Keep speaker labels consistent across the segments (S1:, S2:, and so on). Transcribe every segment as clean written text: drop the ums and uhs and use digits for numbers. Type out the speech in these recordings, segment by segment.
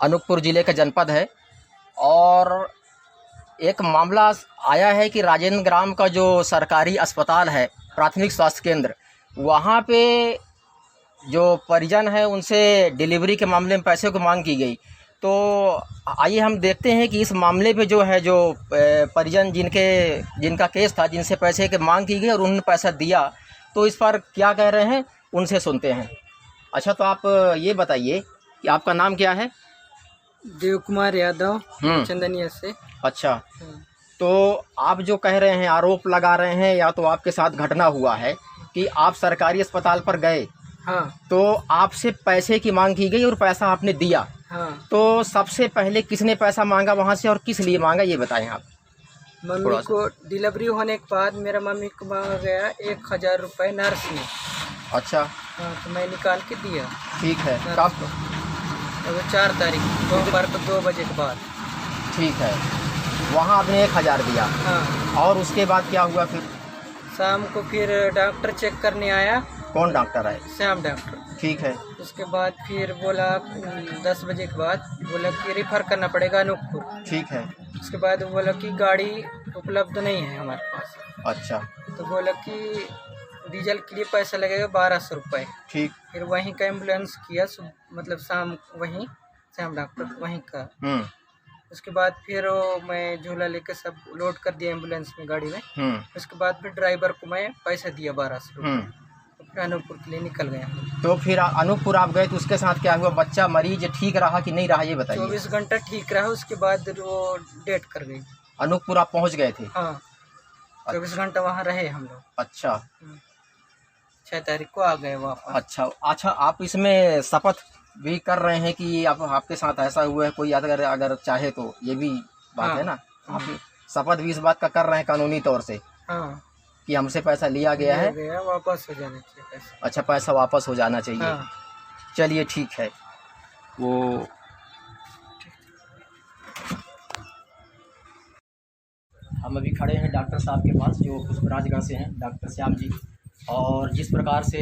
S1: अनूपपुर ज़िले का जनपद है और एक मामला आया है कि राजेंद्र ग्राम का जो सरकारी अस्पताल है, प्राथमिक स्वास्थ्य केंद्र, वहाँ पे जो परिजन है उनसे डिलीवरी के मामले में पैसे की मांग की गई। तो आइए हम देखते हैं कि इस मामले पे जो है जो परिजन जिनका केस था, जिनसे पैसे की मांग की गई और उन्होंने पैसा दिया, तो इस पर क्या कह रहे हैं उनसे सुनते हैं। अच्छा, तो आप ये बताइए कि आपका नाम क्या है?
S2: देव कुमार यादव, चंदनिया से।
S1: अच्छा, तो आप जो कह रहे हैं, आरोप लगा रहे हैं, या तो आपके साथ घटना हुआ है कि आप सरकारी अस्पताल पर गए,
S2: हाँ,
S1: तो आपसे पैसे की मांग की गई और पैसा आपने दिया,
S2: हाँ।
S1: तो सबसे पहले किसने पैसा मांगा वहाँ से और किस लिए मांगा, ये बताएं आप।
S2: मम्मी को डिलीवरी होने के बाद मेरा मम्मी को मांगा गया 1000 रुपये नर्स ने।
S1: अच्छा,
S2: हाँ, तो मैं निकाल के दिया।
S1: ठीक है, कब?
S2: 4 तारीख दोपहर को 2 बजे के बाद।
S1: ठीक है, वहाँ आपने 1000 दिया।
S2: हाँ,
S1: और उसके बाद क्या हुआ फिर?
S2: शाम को फिर डॉक्टर चेक करने आया।
S1: कौन डॉक्टर है?
S2: श्याम डॉक्टर।
S1: ठीक है।
S2: उसके बाद फिर बोला 10 बजे के बाद बोला कि रेफर करना पड़ेगा अनूपपुर।
S1: ठीक है।
S2: उसके बाद बोला कि गाड़ी उपलब्ध नहीं है हमारे पास।
S1: अच्छा,
S2: तो बोला कि डीजल के लिए पैसा लगेगा 1200 रुपये।
S1: ठीक।
S2: फिर वहीं का एम्बुलेंस किया, मतलब शाम वहीं श्याम डॉक्टर वहीं का। उसके बाद फिर मैं झूला लेके सब लोड कर दिया एम्बुलेंस में, गाड़ी में। उसके बाद फिर ड्राइवर को मैं पैसा दिया 1200 रुपये। तो फिर अनूपपुर के लिए निकल गया।
S1: तो फिर अनूपपुर आप गए तो उसके साथ क्या हुआ? बच्चा मरीज ठीक रहा कि नहीं रहा, ये बताइए।
S2: 24 घंटा ठीक रहा, उसके बाद वो डेथ कर गई।
S1: अनूपपुर आप पहुंच गए थे?
S2: हाँ, 24 घंटा वहाँ रहे हम लोग।
S1: अच्छा,
S2: 6 तारीख को आ गए वापस।
S1: अच्छा, आप इसमें शपथ भी कर रहे हैं कि आपके साथ ऐसा हुआ है? कोई अगर चाहे तो ये भी बात
S2: हाँ,
S1: है ना, आप शपथ भी इस बात का कर रहे हैं कानूनी तौर से?
S2: हाँ, कि
S1: हमसे पैसा लिया गया है,
S2: वापस हो जाना चाहिए पैसा।
S1: अच्छा, पैसा वापस हो जाना चाहिए।
S2: हाँ।
S1: चलिए ठीक है। वो हम अभी खड़े हैं डॉक्टर साहब के पास जो पुष्पराजगढ़ से हैं, डॉक्टर श्याम जी। और जिस प्रकार से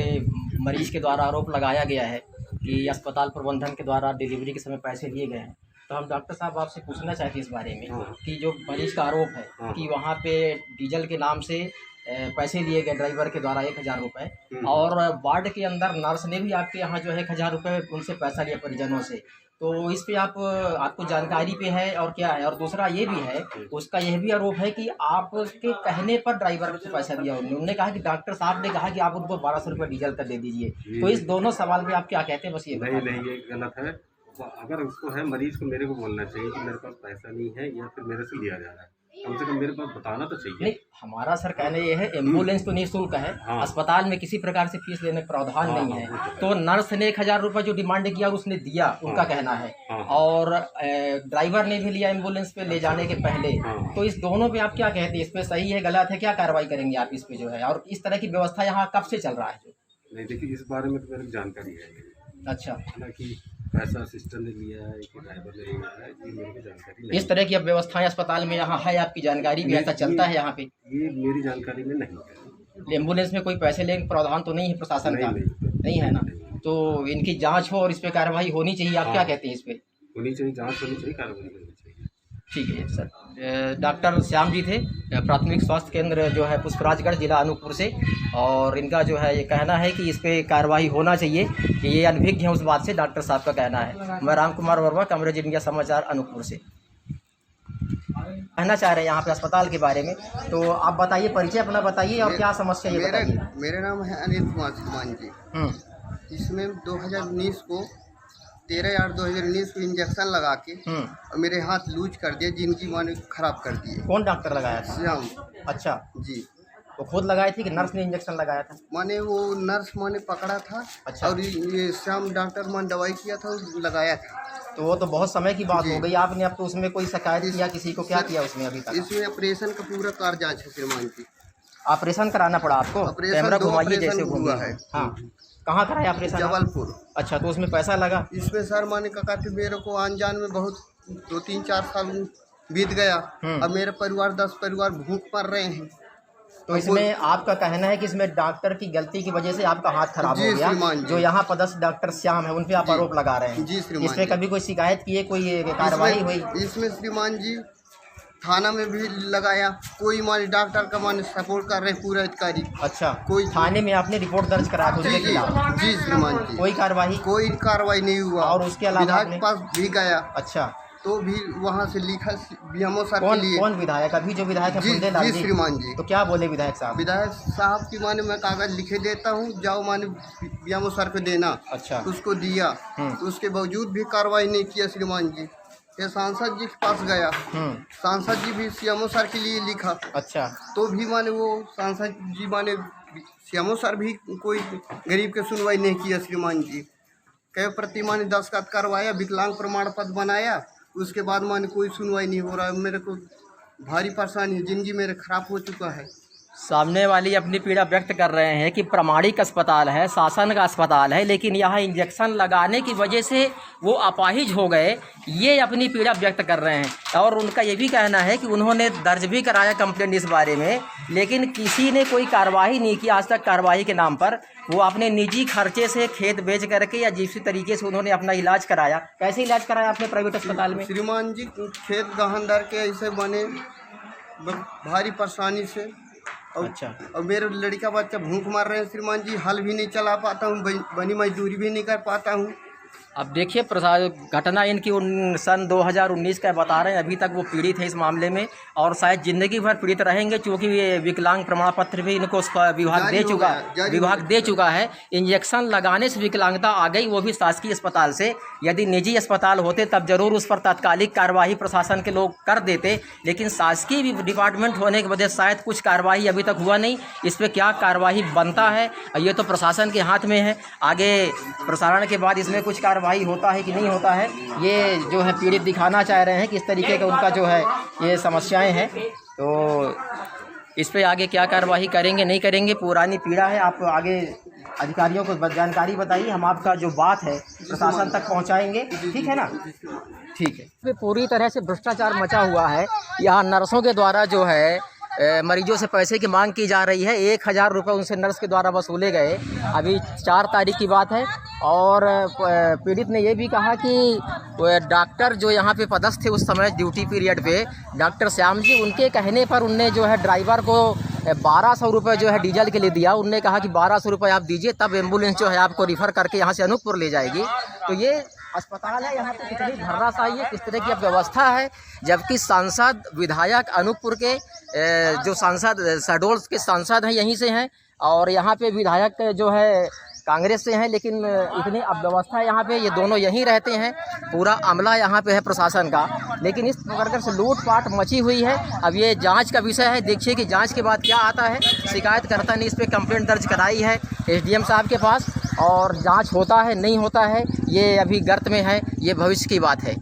S1: मरीज़ के द्वारा आरोप लगाया गया है कि अस्पताल प्रबंधन के द्वारा डिलीवरी के समय पैसे लिए गए हैं, तो हम डॉक्टर साहब आपसे पूछना चाहते हैं इस बारे में कि जो मरीज़ का आरोप है कि वहाँ पे डीजल के नाम से पैसे लिए गए ड्राइवर के द्वारा 1000 रुपये, और वार्ड के अंदर नर्स ने भी आपके यहाँ जो है 1000 रुपये उनसे पैसा लिया परिजनों से, तो इस पे आपको जानकारी पे है और क्या है? और दूसरा ये भी है, उसका यह भी आरोप है कि आपके कहने पर ड्राइवर को पैसा दिया उन्होंने कहा कि डॉक्टर साहब ने कहा कि आप उनको 1200 रुपये डीजल का दे दीजिए। तो इस दोनों सवाल पे आप क्या कहते हैं? बस ये
S3: नहीं, ये गलत है। अगर उसको है मरीज को मेरे को बोलना चाहिए कि मेरे पास पैसा नहीं है या फिर मेरे से लिया जा रहा है, कम से कम मेरे पास बताना तो चाहिए।
S1: नहीं, हमारा सर कहना ये है, एम्बुलेंस तो निःशुल्क है। हाँ। अस्पताल में किसी प्रकार से फीस लेने का प्रावधान नहीं है। तो नर्स ने 1000 रुपये जो डिमांड किया उसने दिया, उनका कहना है। और ड्राइवर ने भी लिया एम्बुलेंस पे ले जाने के पहले। तो इस दोनों पे आप क्या कहते हैं? इस पे सही है, गलत है, क्या कार्रवाई करेंगे आप इस पे जो है? और इस तरह की व्यवस्था यहाँ कब से चल रहा है?
S3: नहीं, देखिए, इस बारे में तो मेरी जानकारी है। अच्छा, कि पैसा सिस्टम ने लिया है कि ड्राइवर ने लिया है, ये मेरे को जानकारी नहीं।
S1: इस तरह की अब व्यवस्थाएं अस्पताल में यहाँ है, आपकी जानकारी भी ऐसा चलता है यहाँ पे?
S3: ये मेरी जानकारी में नहीं है।
S1: एम्बुलेंस में कोई पैसे लेने प्रावधान तो नहीं है प्रशासन का? नहीं है ना? तो इनकी जांच हो और इस पे कार्रवाई होनी चाहिए, आप क्या कहते हैं? इस पे
S3: होनी चाहिए, जांच होनी चाहिए, कार्रवाई होनी चाहिए।
S1: ठीक है सर। डॉक्टर श्याम जी थे, प्राथमिक स्वास्थ्य केंद्र जो है पुष्पराजगढ़, जिला अनूपपुर से, और इनका जो है ये कहना है कि इस पर कार्रवाई होना चाहिए, कि ये अनभिज्ञ है उस बात से, डॉक्टर साहब का कहना है। मैं राम कुमार वर्मा, कमरेज इंडिया समाचार, अनूपपुर से कहना चाह रहे हैं यहाँ पे अस्पताल के बारे में। तो आप बताइए, परिचय अपना बताइए और क्या समस्या ये बताइए।
S4: मेरा नाम है अनिल कुमार सुमान जी। इसमें 2019 को 13/8/2019 को इंजेक्शन लगा के और मेरे हाथ लूज कर दिए, जिनकी माने खराब कर दिए।
S1: कौन डॉक्टर लगाया था?
S4: श्याम।
S1: अच्छा
S4: जी,
S1: वो खुद लगाए थे कि नर्स ने इंजेक्शन लगाया था?
S4: माने वो नर्स माने पकड़ा था। अच्छा। और ये श्याम डॉक्टर मान दवाई किया था, लगाया था।
S1: तो वो तो बहुत समय की बात हो गई आपने, अब तो उसमें कोई शिकायत किया किसी को? क्या किया उसमें अभी तक?
S4: इसमें ऑपरेशन का पूरा कार्य जांच है श्रीमान की।
S1: ऑपरेशन कराना पड़ा आपको? कैमरा घुमाइए जैसे
S4: हुआ है।
S1: हाँ, कहाँ कराया ऑपरेशन?
S4: जबलपुर।
S1: अच्छा, तो उसमें पैसा लगा?
S4: इसमें सर माने का मेरे को अनजान में बहुत 2-3-4 साल बीत गया। अब मेरे परिवार 10 परिवार भूख मर रहे हैं।
S1: तो इसमें आपका कहना है कि इसमें डॉक्टर की गलती की वजह से आपका हाथ खराब हो गया, जो यहाँ पदस्थ डॉक्टर श्याम है उन पे आप आरोप लगा रहे हैं।
S4: जी श्रीमान।
S1: इस पे कभी कोई शिकायत की है, कोई कार्रवाई हुई?
S4: इसमें श्रीमान जी थाना में भी लगाया, कोई माने डॉक्टर का माने सपोर्ट कर रहे पूरा अधिकारी।
S1: अच्छा,
S4: कोई
S1: थाने में आपने रिपोर्ट दर्ज कराया उसके खिलाफ?
S4: जी श्रीमान जी।
S1: कोई कार्रवाई
S4: नहीं हुआ।
S1: और उसके अलावा
S4: विधायक के पास भी गया।
S1: अच्छा,
S4: तो भी वहाँ से लिखा बीएमओ सर के लिए।
S1: कौन विधायक? अभी जो विधायक है फुलदेलाल
S4: जी श्रीमान जी।
S1: तो क्या बोले विधायक साहब?
S4: विधायक साहब की माने मैं कागज लिखे देता हूँ, जाओ माने बीएमओ सर को देना।
S1: अच्छा,
S4: उसको दिया, तो उसके बावजूद भी कार्रवाई नहीं किया श्रीमान जी। ये सांसद जी के पास गया, सांसद जी भी सीएमओ सर के लिए लिखा।
S1: अच्छा,
S4: तो भी माने वो सांसद जी माने सीएमओ सर भी कोई गरीब के सुनवाई नहीं किया श्रीमान जी। कई प्रति माने दस्तखत करवाया, विकलांग प्रमाण पत्र बनाया, उसके बाद माने कोई सुनवाई नहीं हो रहा है। मेरे को भारी परेशानी है, जिंदगी मेरे खराब हो चुका है।
S1: सामने वाली अपनी पीड़ा व्यक्त कर रहे हैं कि प्रामाणिक अस्पताल है, शासन का अस्पताल है, लेकिन यहाँ इंजेक्शन लगाने की वजह से वो अपाहिज हो गए, ये अपनी पीड़ा व्यक्त कर रहे हैं। और उनका ये भी कहना है कि उन्होंने दर्ज भी कराया कंप्लेंट इस बारे में, लेकिन किसी ने कोई कार्रवाई नहीं की आज तक। कार्रवाई के नाम पर वो अपने निजी खर्चे से खेत बेच करके या जिस तरीके से उन्होंने अपना इलाज कराया। कैसे इलाज कराया आपने प्राइवेट अस्पताल में?
S4: श्रीमान जी खेत गहन दर के ऐसे बने भारी परेशानी से।
S1: अच्छा,
S4: और मेरे लड़का बच्चा भूख मार रहे हैं श्रीमान जी, हल भी नहीं चला पाता हूँ, बनी मजदूरी भी नहीं कर पाता हूँ।
S1: अब देखिए घटना इनकी सन 2019 का बता रहे हैं, अभी तक वो पीड़ित है इस मामले में और शायद ज़िंदगी भर पीड़ित रहेंगे, क्योंकि ये विकलांग प्रमाण पत्र भी इनको विभाग दे चुका है। इंजेक्शन लगाने से विकलांगता आ गई, वो भी शासकीय अस्पताल से। यदि निजी अस्पताल होते तब जरूर उस पर तात्कालिक कार्रवाई प्रशासन के लोग कर देते, लेकिन शासकीय डिपार्टमेंट होने की वजह से शायद कुछ कार्रवाई अभी तक हुआ नहीं। इस पर क्या कार्रवाई बनता है ये तो प्रशासन के हाथ में है। आगे प्रसारण के बाद इसमें कुछ कार्रवाई होता है कि नहीं होता है, ये जो है पीड़ित दिखाना चाह रहे हैं कि इस तरीके का उनका जो है ये समस्याएं हैं। तो इस पे आगे क्या कार्रवाई करेंगे नहीं करेंगे, पुरानी पीड़ा है। आप आगे अधिकारियों को जानकारी बताइए, हम आपका जो बात है प्रशासन तक पहुंचाएंगे, ठीक है ना? ठीक है। पूरी तरह से भ्रष्टाचार मचा हुआ है। यहाँ नर्सों के द्वारा जो है मरीजों से पैसे की मांग की जा रही है। 1000 रुपये उनसे नर्स के द्वारा वसूले गए। अभी 4 तारीख की बात है और पीड़ित ने ये भी कहा कि डॉक्टर जो यहाँ पे पदस्थ थे उस समय ड्यूटी पीरियड पे, डॉक्टर श्याम जी, उनके कहने पर उनने जो है ड्राइवर को 1200 रुपये जो है डीजल के लिए दिया। उनने कहा कि 1200 रुपये आप दीजिए, तब एम्बुलेंस जो है आपको रिफ़र करके यहाँ से अनूपपुर ले जाएगी। तो ये अस्पताल है, यहाँ पे कितनी धर्राशाही है, किस तरह की व्यवस्था है, जबकि सांसद विधायक अनूपपुर के जो सांसद शहडोल के सांसद हैं यहीं से हैं और यहाँ पे विधायक जो है कांग्रेस से हैं, लेकिन इतनी अव्यवस्था यहाँ पे, ये दोनों यहीं रहते हैं, पूरा अमला यहाँ पे है प्रशासन का, लेकिन इस प्रकार से लूटपाट मची हुई है। अब ये जांच का विषय है, देखिए कि जांच के बाद क्या आता है। शिकायतकर्ता ने इस पर कंप्लेंट दर्ज कराई है SDM साहब के पास और जांच होता है नहीं होता है ये अभी गर्त में है, ये भविष्य की बात है।